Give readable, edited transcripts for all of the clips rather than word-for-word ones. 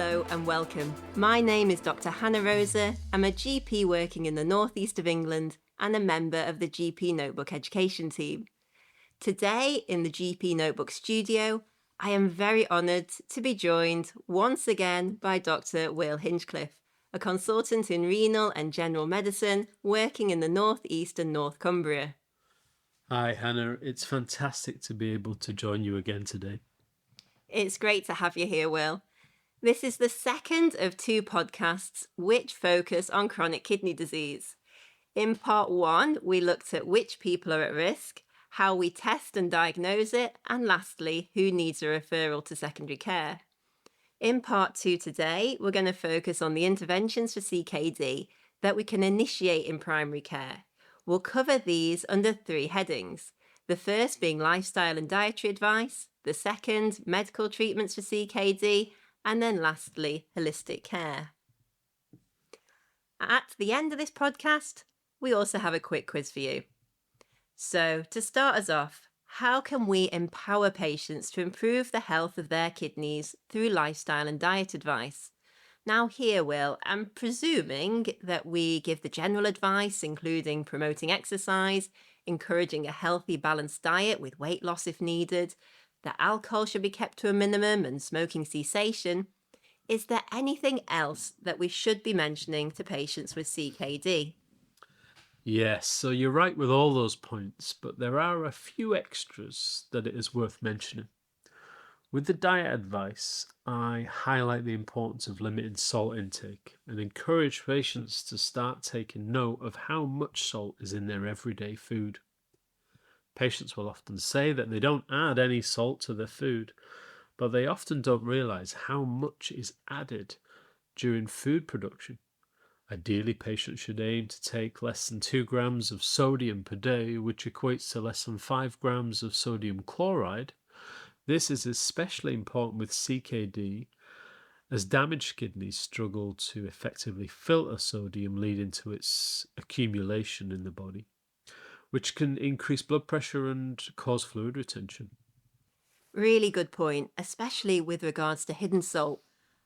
Hello and welcome. My name is Dr Hannah Rosa. I'm a GP working in the northeast of England and a member of the GPnotebook education team. Today in the GPnotebook studio, I am very honoured to be joined once again by Dr Will Hinchliffe, a consultant in renal and general medicine working in the northeast and North Cumbria. Hi Hannah, it's fantastic to be able to join you again today. It's great to have you here, Will. This is the second of two podcasts which focus on chronic kidney disease. In part one, we looked at which people are at risk, how we test and diagnose it, and lastly, who needs a referral to secondary care. In part two today, we're going to focus on the interventions for CKD that we can initiate in primary care. We'll cover these under three headings. The first being lifestyle and dietary advice, the second, medical treatments for CKD, and then lastly, holistic care. At the end of this podcast, we also have a quick quiz for you. So, to start us off, how can we empower patients to improve the health of their kidneys through lifestyle and diet advice? Now here, Will, I'm presuming that we give the general advice, including promoting exercise, encouraging a healthy, balanced diet with weight loss if needed, that alcohol should be kept to a minimum and smoking cessation. Is there anything else that we should be mentioning to patients with CKD? Yes, so you're right with all those points, but there are a few extras that it is worth mentioning. With the diet advice, I highlight the importance of limiting salt intake and encourage patients to start taking note of how much salt is in their everyday food. Patients will often say that they don't add any salt to their food, but they often don't realise how much is added during food production. Ideally, patients should aim to take less than 2 grams of sodium per day, which equates to less than 5 grams of sodium chloride. This is especially important with CKD, as damaged kidneys struggle to effectively filter sodium, leading to its accumulation in the body, which can increase blood pressure and cause fluid retention. Really good point, especially with regards to hidden salt.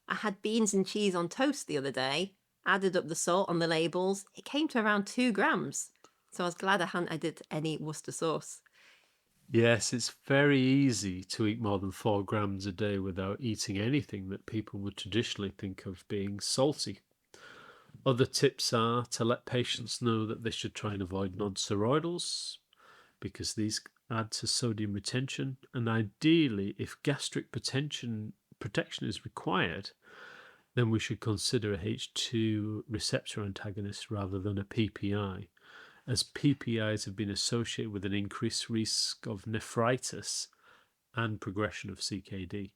I had beans and cheese on toast the other day, added up the salt on the labels. It came to around 2 grams. So I was glad I hadn't added any Worcester sauce. Yes, it's very easy to eat more than 4 grams a day without eating anything that people would traditionally think of being salty. Other tips are to let patients know that they should try and avoid non-steroidals because these add to sodium retention, and ideally, if gastric protection is required, then we should consider a H2 receptor antagonist rather than a PPI, as PPIs have been associated with an increased risk of nephritis and progression of CKD.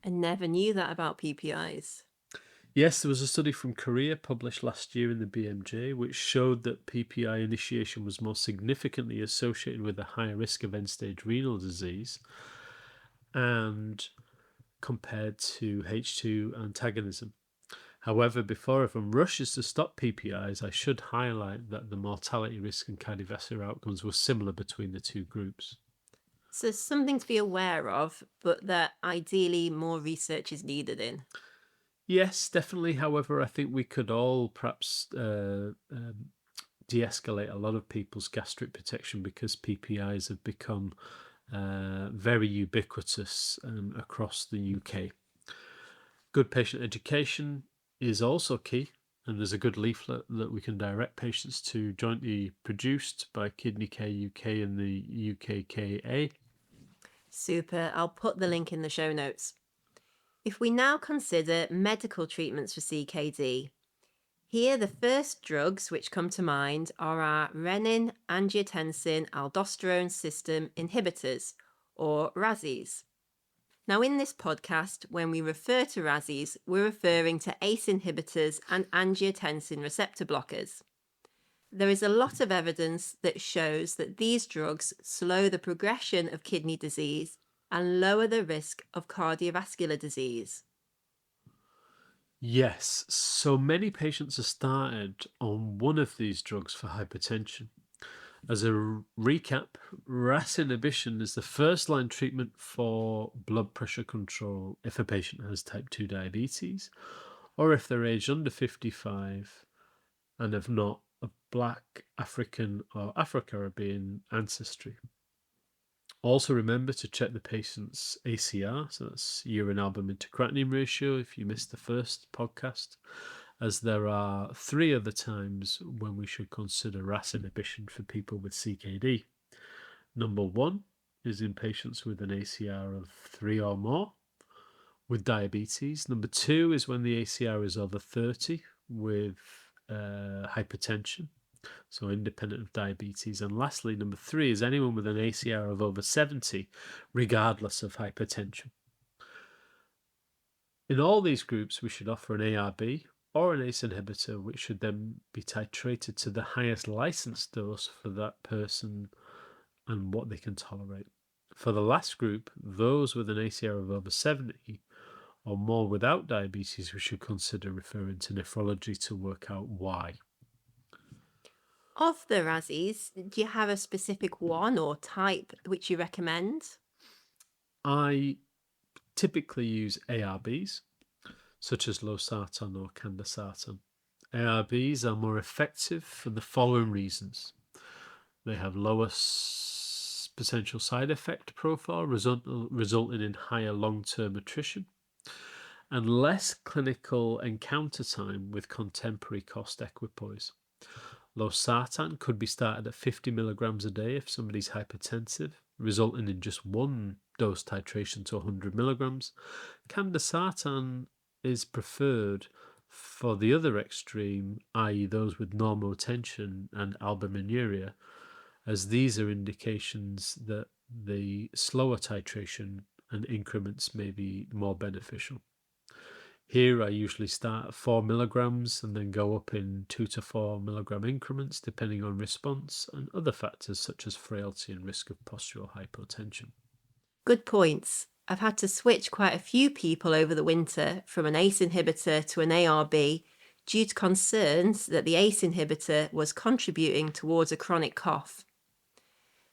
I never knew that about PPIs. Yes, there was a study from Korea published last year in the BMJ which showed that PPI initiation was more significantly associated with a higher risk of end-stage renal disease and compared to H2 antagonism. However, before everyone rushes to stop PPIs, I should highlight that the mortality risk and cardiovascular outcomes were similar between the two groups. So something to be aware of, but that ideally more research is needed in. Yes, definitely. However, I think we could all perhaps de-escalate a lot of people's gastric protection because PPIs have become very ubiquitous across the UK. Good patient education is also key, and there's a good leaflet that we can direct patients to, jointly produced by Kidney Care UK and the UKKA. Super. I'll put the link in the show notes. If we now consider medical treatments for CKD, here the first drugs which come to mind are our renin, angiotensin, aldosterone system inhibitors, or RASIs. Now in this podcast, when we refer to RASIs, we're referring to ACE inhibitors and angiotensin receptor blockers. There is a lot of evidence that shows that these drugs slow the progression of kidney disease and lower the risk of cardiovascular disease. Yes, so many patients are started on one of these drugs for hypertension, As a recap, RAS inhibition is the first-line treatment for blood pressure control if a patient has type 2 diabetes, or if they're aged under 55 and have not of Black, African, or Afro-Caribbean ancestry. Also remember to check the patient's ACR, so that's urine albumin to creatinine ratio if you missed the first podcast, as there are 3 other times when we should consider RAS inhibition for people with CKD. Number 1 is in patients with an ACR of 3 or more with diabetes. Number 2 is when the ACR is over 30 with hypertension, so independent of diabetes. And lastly, number 3 is anyone with an ACR of over 70, regardless of hypertension. In all these groups, we should offer an ARB or an ACE inhibitor, which should then be titrated to the highest licensed dose for that person and what they can tolerate. For the last group, those with an ACR of over 70 or more without diabetes, we should consider referring to nephrology to work out why. Of the RASes, do you have a specific one or type which you recommend? I typically use ARBs, such as losartan or candesartan. ARBs are more effective for the following reasons. They have lower potential side effect profile, resulting in higher long-term attrition, and less clinical encounter time with contemporary cost equipoise. Losartan could be started at 50 milligrams a day if somebody's hypertensive, resulting in just one dose titration to 100 milligrams. Candesartan is preferred for the other extreme, i.e. those with normotension and albuminuria, as these are indications that the slower titration and increments may be more beneficial. Here I usually start at 4 milligrams and then go up in 2 to 4 milligram increments depending on response and other factors such as frailty and risk of postural hypotension. Good points. I've had to switch quite a few people over the winter from an ACE inhibitor to an ARB due to concerns that the ACE inhibitor was contributing towards a chronic cough.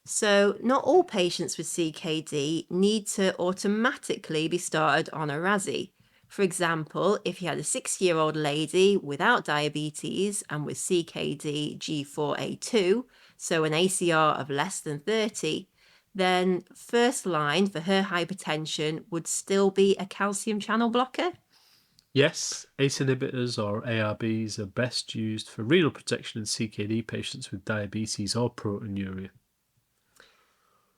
So, not all patients with CKD need to automatically be started on a RASi. For example, if you had a 6-year-old lady without diabetes and with CKD G4A2, so an ACR of less than 30, then first line for her hypertension would still be a calcium channel blocker? Yes, ACE inhibitors or ARBs are best used for renal protection in CKD patients with diabetes or proteinuria.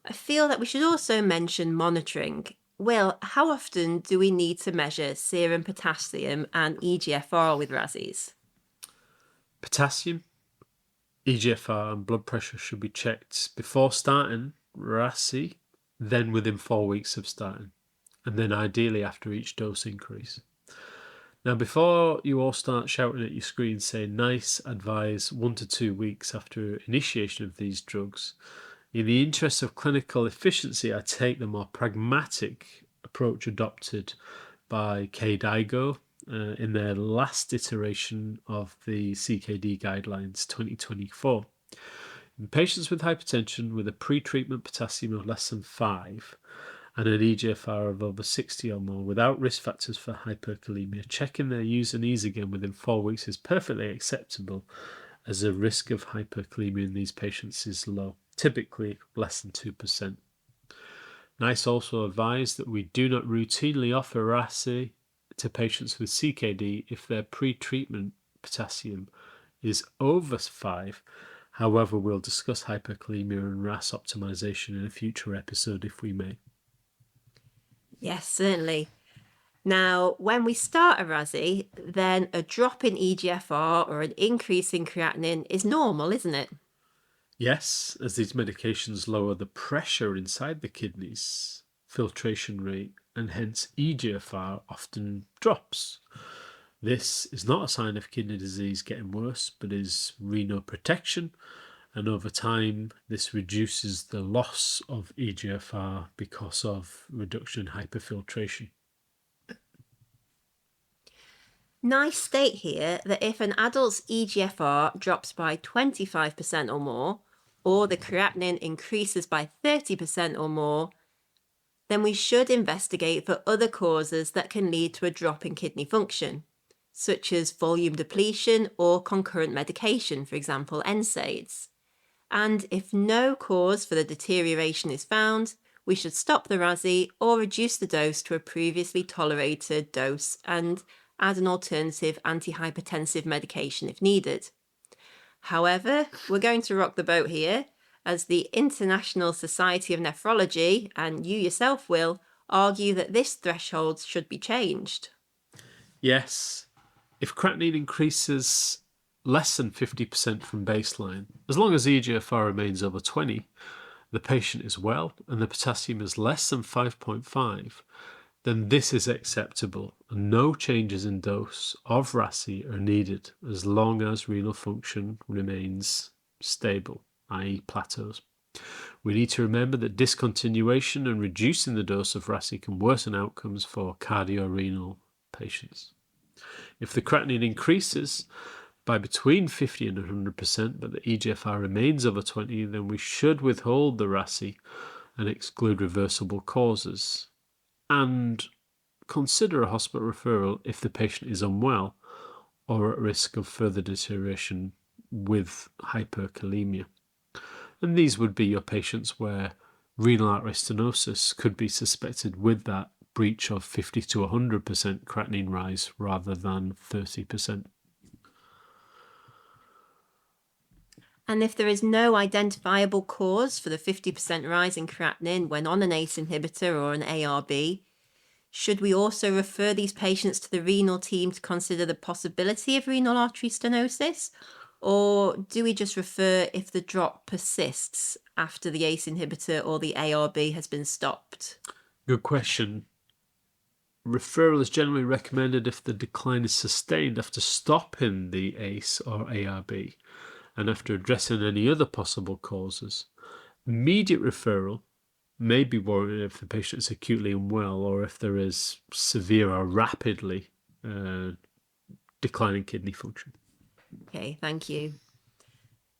I feel that we should also mention monitoring. Will, how often do we need to measure serum potassium and EGFR with RASes? Potassium, EGFR and blood pressure should be checked before starting RASi, then within 4 weeks of starting, and then ideally after each dose increase. Now, before you all start shouting at your screen saying nice, advise 1 to 2 weeks after initiation of these drugs, in the interest of clinical efficiency, I take the more pragmatic approach adopted by KDIGO in their last iteration of the CKD guidelines 2024. In patients with hypertension with a pre-treatment potassium of less than 5 and an EGFR of over 60 or more without risk factors for hyperkalemia, checking their U's and E's again within 4 weeks is perfectly acceptable, as the risk of hyperkalemia in these patients is low, typically less than 2%. NICE also advised that we do not routinely offer RASi to patients with CKD if their pre-treatment potassium is over 5. However, we'll discuss hyperkalemia and RAS optimization in a future episode if we may. Yes, certainly. Now, when we start a RASi, then a drop in EGFR or an increase in creatinine is normal, isn't it? Yes, as these medications lower the pressure inside the kidneys, filtration rate, and hence EGFR often drops. This is not a sign of kidney disease getting worse, but is renal protection, and over time this reduces the loss of EGFR because of reduction in hyperfiltration. NICE state here that if an adult's EGFR drops by 25% or more, or the creatinine increases by 30% or more, then we should investigate for other causes that can lead to a drop in kidney function, such as volume depletion or concurrent medication, for example, NSAIDs. And if no cause for the deterioration is found, we should stop the RASI or reduce the dose to a previously tolerated dose and add an alternative antihypertensive medication if needed. However, we're going to rock the boat here, as the International Society of Nephrology, and you yourself will, argue that this threshold should be changed. Yes, if creatinine increases less than 50% from baseline, as long as eGFR remains over 20, the patient is well and the potassium is less than 5.5, then this is acceptable and no changes in dose of RASI are needed as long as renal function remains stable, i.e. plateaus. We need to remember that discontinuation and reducing the dose of RASI can worsen outcomes for cardiorenal patients. If the creatinine increases by between 50 and 100%, but the eGFR remains over 20, then we should withhold the RASI and exclude reversible causes, and consider a hospital referral if the patient is unwell or at risk of further deterioration with hyperkalemia. And these would be your patients where renal artery stenosis could be suspected with that breach of 50 to 100% creatinine rise rather than 30%. And if there is no identifiable cause for the 50% rise in creatinine when on an ACE inhibitor or an ARB, should we also refer these patients to the renal team to consider the possibility of renal artery stenosis? Or do we just refer if the drop persists after the ACE inhibitor or the ARB has been stopped? Good question. Referral is generally recommended if the decline is sustained after stopping the ACE or ARB and after addressing any other possible causes. Immediate referral may be warranted if the patient is acutely unwell or if there is severe or rapidly declining kidney function. Okay, thank you.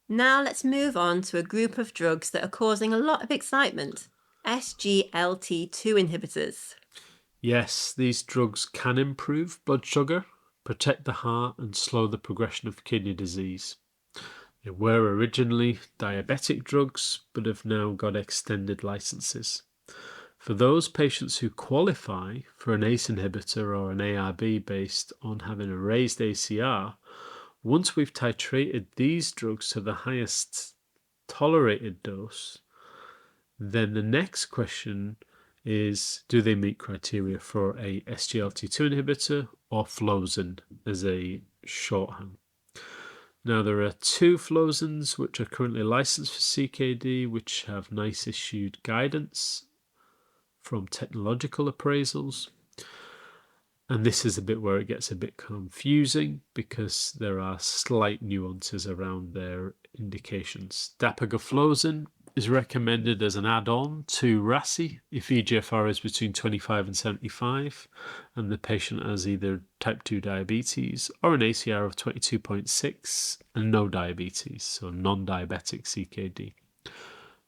Now let's move on to a group of drugs that are causing a lot of excitement. SGLT2 inhibitors. Yes, these drugs can improve blood sugar, protect the heart, and slow the progression of kidney disease. They were originally diabetic drugs, but have now got extended licenses. For those patients who qualify for an ACE inhibitor or an ARB based on having a raised ACR, once we've titrated these drugs to the highest tolerated dose, then the next question is, do they meet criteria for a SGLT2 inhibitor or Flozin as a shorthand? Now, there are two Flozins which are currently licensed for CKD, which have NICE issued guidance from technological appraisals. And this is a bit where it gets a bit confusing because there are slight nuances around their indications. Dapagliflozin is recommended as an add-on to RASI if eGFR is between 25 and 75 and the patient has either type 2 diabetes or an ACR of 22.6 and no diabetes, so non-diabetic CKD.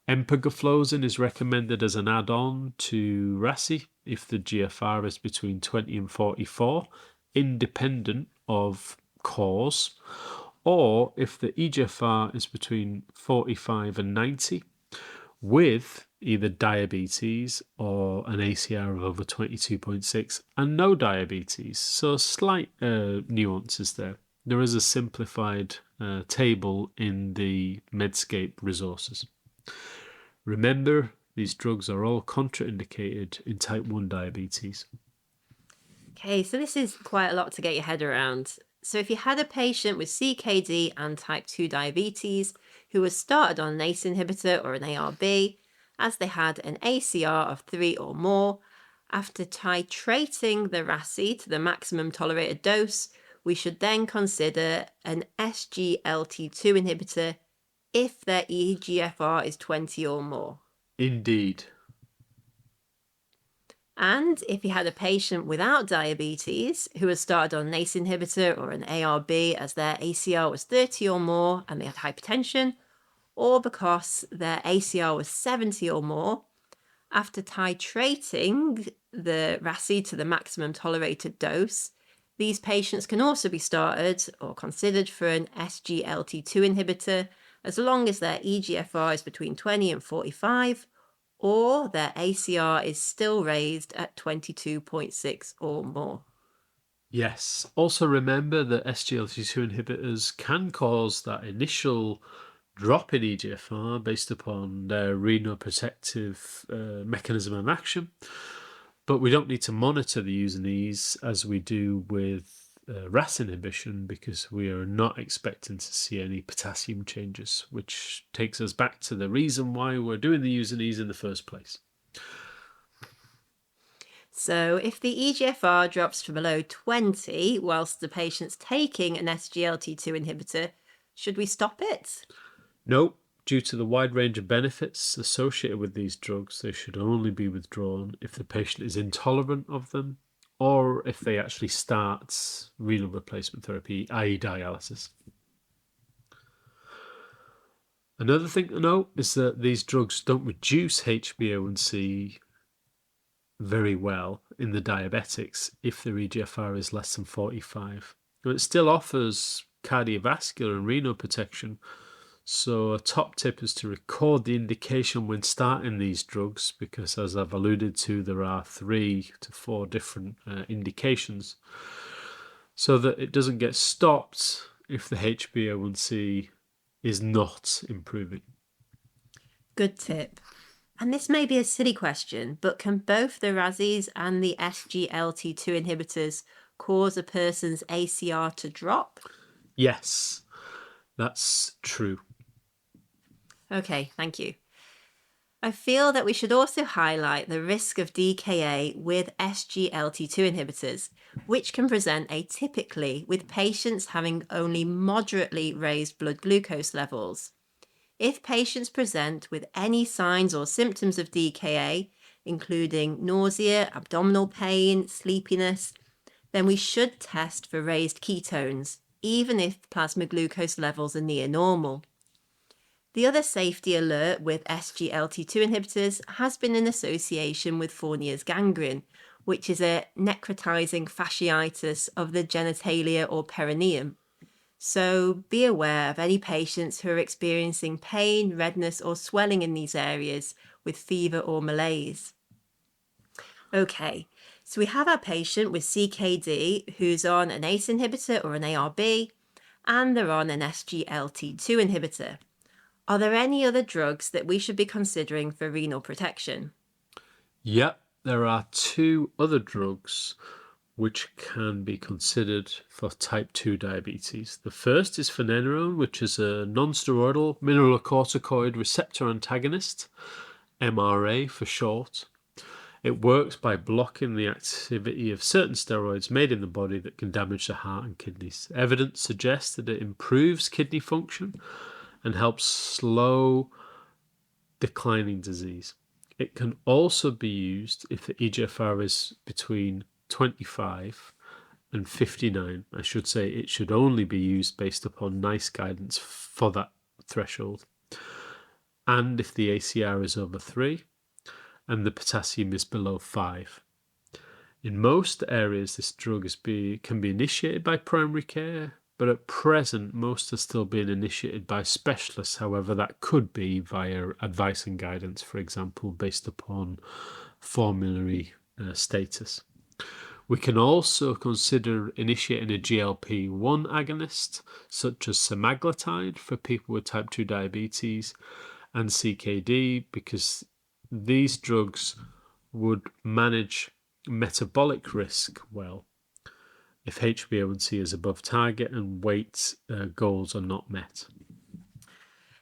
Empagliflozin is recommended as an add-on to RASI if the GFR is between 20 and 44, independent of cause, or if the eGFR is between 45 and 90, with either diabetes or an ACR of over 22.6 and no diabetes. So slight nuances there. There is a simplified table in the Medscape resources. Remember, these drugs are all contraindicated in type 1 diabetes. Okay, so this is quite a lot to get your head around. So if you had a patient with CKD and type 2 diabetes who was started on an ACE inhibitor or an ARB, as they had an ACR of 3 or more, after titrating the RASI to the maximum tolerated dose, we should then consider an SGLT2 inhibitor if their eGFR is 20 or more. Indeed. And if you had a patient without diabetes who was started on an ACE inhibitor or an ARB as their ACR was 30 or more and they had hypertension, or because their ACR was 70 or more. After titrating the RASI to the maximum tolerated dose, these patients can also be started or considered for an SGLT2 inhibitor as long as their eGFR is between 20 and 45, or their ACR is still raised at 22.6 or more. Yes. Also remember that SGLT2 inhibitors can cause that initial drop in eGFR based upon their renoprotective mechanism of action, but we don't need to monitor the using these as we do with RAS inhibition, because we are not expecting to see any potassium changes, which takes us back to the reason why we're doing the using these in the first place. So if the eGFR drops to below 20 whilst the patient's taking an SGLT2 inhibitor, should we stop it? No, due to the wide range of benefits associated with these drugs, they should only be withdrawn if the patient is intolerant of them or if they actually start renal replacement therapy, i.e. dialysis. Another thing to note is that these drugs don't reduce HbA1c very well in the diabetics if their eGFR is less than 45. But it still offers cardiovascular and renal protection. So a top tip is to record the indication when starting these drugs, because as I've alluded to, there are 3 to 4 different indications, so that it doesn't get stopped if the HbA1c is not improving. Good tip. And this may be a silly question, but can both the RASIs and the SGLT2 inhibitors cause a person's ACR to drop? Yes, that's true. Okay, thank you. I feel that we should also highlight the risk of DKA with SGLT2 inhibitors, which can present atypically with patients having only moderately raised blood glucose levels. If patients present with any signs or symptoms of DKA, including nausea, abdominal pain, sleepiness, then we should test for raised ketones, even if plasma glucose levels are near normal. The other safety alert with SGLT2 inhibitors has been in association with Fournier's gangrene, which is a necrotizing fasciitis of the genitalia or perineum. So be aware of any patients who are experiencing pain, redness, or swelling in these areas with fever or malaise. Okay, so we have our patient with CKD who's on an ACE inhibitor or an ARB, and they're on an SGLT2 inhibitor. Are there any other drugs that we should be considering for renal protection? Yep, there are 2 other drugs which can be considered for type 2 diabetes. The first is finerenone, which is a non-steroidal mineralocorticoid receptor antagonist, MRA for short. It works by blocking the activity of certain steroids made in the body that can damage the heart and kidneys. Evidence suggests that it improves kidney function and helps slow declining disease. It can also be used if the eGFR is between 25 and 59. I should say it should only be used based upon NICE guidance for that threshold. And if the ACR is over 3 and the potassium is below 5. In most areas, this drug can be initiated by primary care, but at present, most are still being initiated by specialists. However, that could be via advice and guidance, for example, based upon formulary status. We can also consider initiating a GLP-1 agonist, such as semaglutide for people with type 2 diabetes and CKD, because these drugs would manage metabolic risk well if HbA1c is above target and weight goals are not met.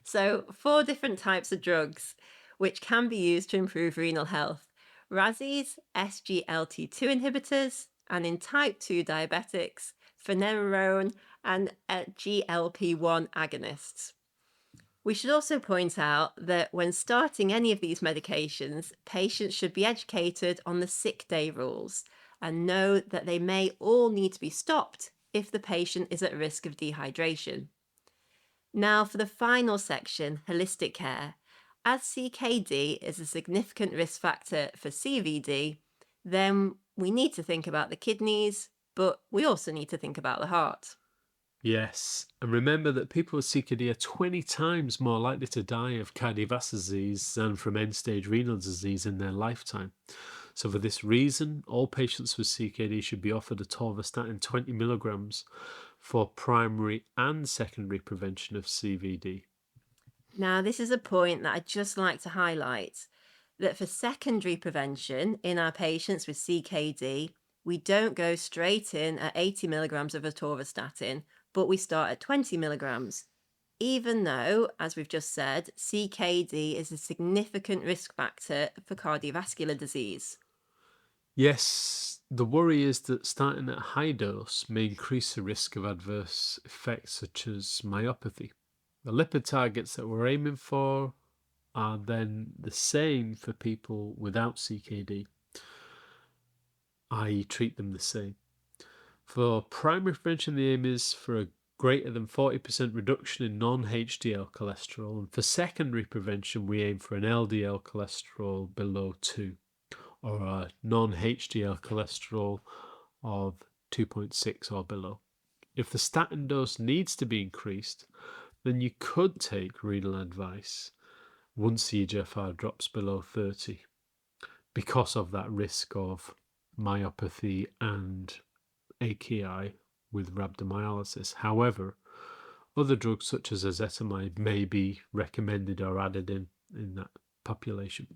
So 4 different types of drugs which can be used to improve renal health: RASIs, SGLT2 inhibitors, and in type 2 diabetics, finerenone and GLP-1 agonists. We should also point out that when starting any of these medications, patients should be educated on the sick day rules and know that they may all need to be stopped if the patient is at risk of dehydration. Now, for the final section, holistic care. As CKD is a significant risk factor for CVD, then we need to think about the kidneys, but we also need to think about the heart. Yes, and remember that people with CKD are 20 times more likely to die of cardiovascular disease than from end-stage renal disease in their lifetime. So for this reason, all patients with CKD should be offered atorvastatin 20 milligrams for primary and secondary prevention of CVD. Now, this is a point that I'd just like to highlight, that for secondary prevention in our patients with CKD, we don't go straight in at 80 milligrams of atorvastatin, but we start at 20 milligrams. Even though, as we've just said, CKD is a significant risk factor for cardiovascular disease. Yes, the worry is that starting at a high dose may increase the risk of adverse effects such as myopathy. The lipid targets that we're aiming for are then the same for people without CKD, i.e. treat them the same. For primary prevention, the aim is for a greater than 40% reduction in non-HDL cholesterol, and for secondary prevention, we aim for an LDL cholesterol below 2, or a non-HDL cholesterol of 2.6 or below. If the statin dose needs to be increased, then you could take renal advice once the eGFR drops below 30 because of that risk of myopathy and AKI with rhabdomyolysis. However, other drugs such as ezetimibe may be recommended or added in that population.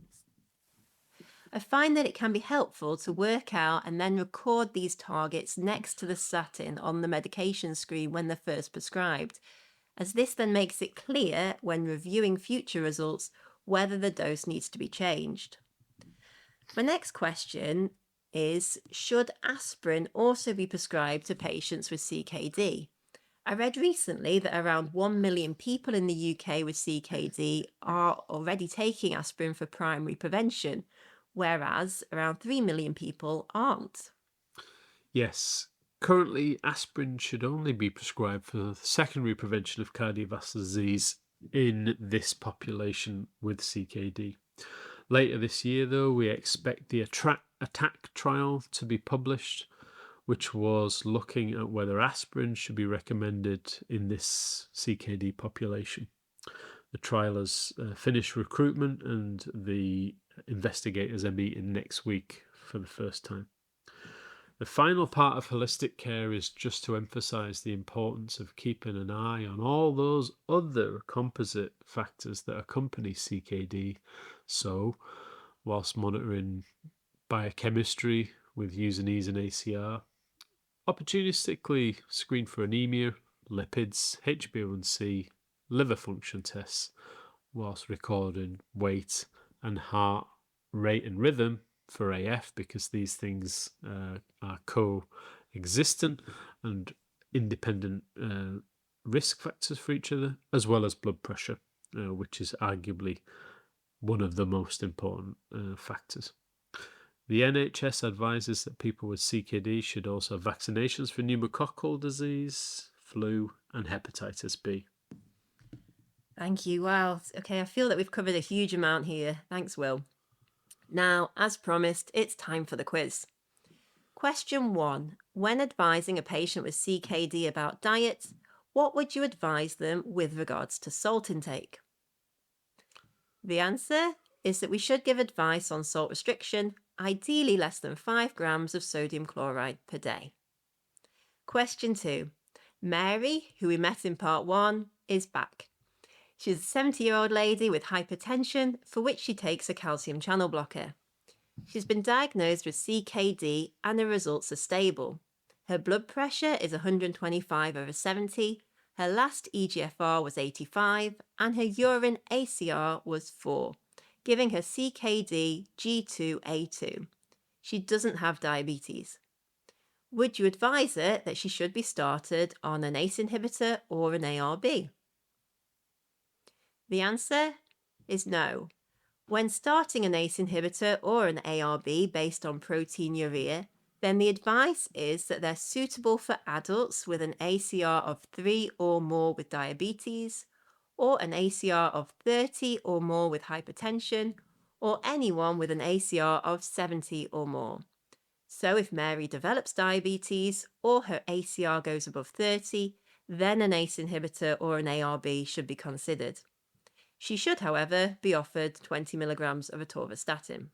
I find that it can be helpful to work out and then record these targets next to the statin on the medication screen when they're first prescribed, as this then makes it clear when reviewing future results whether the dose needs to be changed. My next question is, should aspirin also be prescribed to patients with CKD? I read recently that around 1 million people in the UK with CKD are already taking aspirin for primary prevention, whereas around 3 million people aren't. Yes, currently aspirin should only be prescribed for secondary prevention of cardiovascular disease in this population with CKD. Later this year, though, we expect the ATTACK trial to be published, which was looking at whether aspirin should be recommended in this CKD population. The trial has finished recruitment, and the investigators are meeting next week for the first time. The final part of holistic care is just to emphasize the importance of keeping an eye on all those other composite factors that accompany CKD. So, whilst monitoring biochemistry with Usinase and ACR, opportunistically screen for anemia, lipids, HbA1c, liver function tests, whilst recording weight and heart rate and rhythm for AF, because these things are coexistent and independent risk factors for each other, as well as blood pressure, which is arguably one of the most important factors. The NHS advises that people with CKD should also have vaccinations for pneumococcal disease, flu, and hepatitis B. Thank you. Wow. Okay, I feel that we've covered a huge amount here. Thanks, Will. Now, as promised, it's time for the quiz. Question 1. When advising a patient with CKD about diet, what would you advise them with regards to salt intake? The answer is that we should give advice on salt restriction, ideally less than 5 grams of sodium chloride per day. Question 2. Mary, who we met in part 1, is back. She's a 70-year-old lady with hypertension for which she takes a calcium channel blocker. She's been diagnosed with CKD and the results are stable. Her blood pressure is 125/70, her last eGFR was 85, and her urine ACR was 4, giving her CKD G2A2. She doesn't have diabetes. Would you advise her that she should be started on an ACE inhibitor or an ARB? The answer is no. When starting an ACE inhibitor or an ARB based on proteinuria, then the advice is that they're suitable for adults with an ACR of 3 or more with diabetes, or an ACR of 30 or more with hypertension, or anyone with an ACR of 70 or more. So if Mary develops diabetes or her ACR goes above 30, then an ACE inhibitor or an ARB should be considered. She should, however, be offered 20 milligrams of atorvastatin.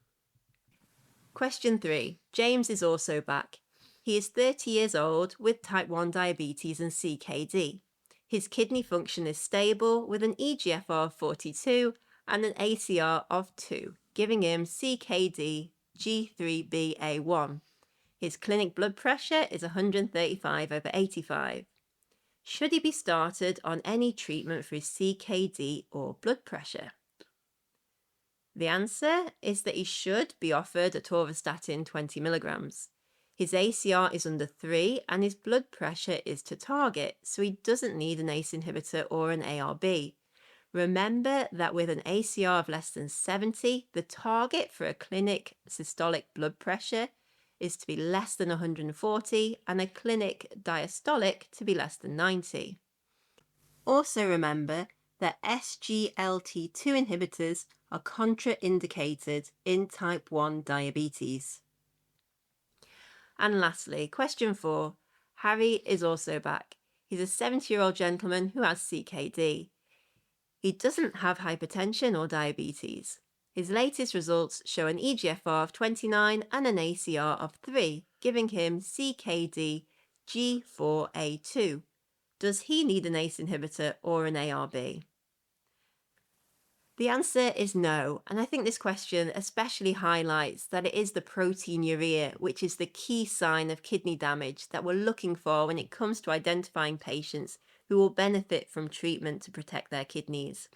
Question 3. James is also back. He is 30 years old with type 1 diabetes and CKD. His kidney function is stable with an eGFR of 42 and an ACR of 2, giving him CKD G3BA1. His clinic blood pressure is 135/85. Should he be started on any treatment for his CKD or blood pressure? The answer is that he should be offered atorvastatin 20 milligrams. His ACR is under 3 and his blood pressure is to target, so he doesn't need an ACE inhibitor or an ARB. Remember that with an ACR of less than 70, the target for a clinic systolic blood pressure is to be less than 140 and a clinic diastolic to be less than 90. Also remember that SGLT2 inhibitors are contraindicated in type 1 diabetes. And lastly, question 4. Harry is also back. He's a 70-year-old gentleman who has CKD. He doesn't have hypertension or diabetes. His latest results show an eGFR of 29 and an ACR of 3, giving him CKD G4A2. Does he need an ACE inhibitor or an ARB? The answer is no, and I think this question especially highlights that it is the proteinuria which is the key sign of kidney damage that we're looking for when it comes to identifying patients who will benefit from treatment to protect their kidneys.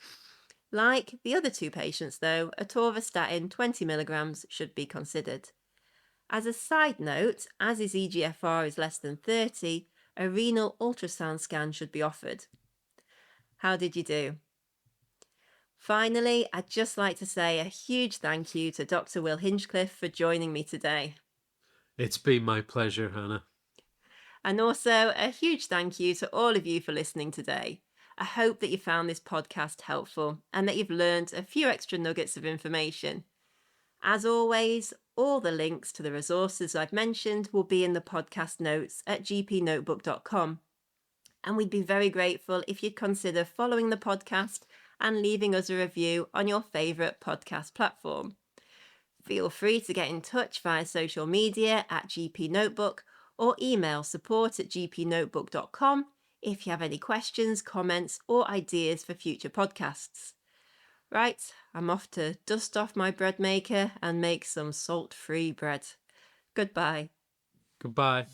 Like the other two patients though, atorvastatin 20 milligrams should be considered. As a side note, as his eGFR is less than 30, a renal ultrasound scan should be offered. How did you do? Finally, I'd just like to say a huge thank you to Dr. Will Hinchliffe for joining me today. It's been my pleasure, Hannah. And also a huge thank you to all of you for listening today. I hope that you found this podcast helpful and that you've learned a few extra nuggets of information. As always, all the links to the resources I've mentioned will be in the podcast notes at GPnotebook.com. And we'd be very grateful if you'd consider following the podcast and leaving us a review on your favourite podcast platform. Feel free to get in touch via social media at GPnotebook or email support@gpnotebook.com if you have any questions, comments or ideas for future podcasts. Right, I'm off to dust off my bread maker and make some salt-free bread. Goodbye. Goodbye.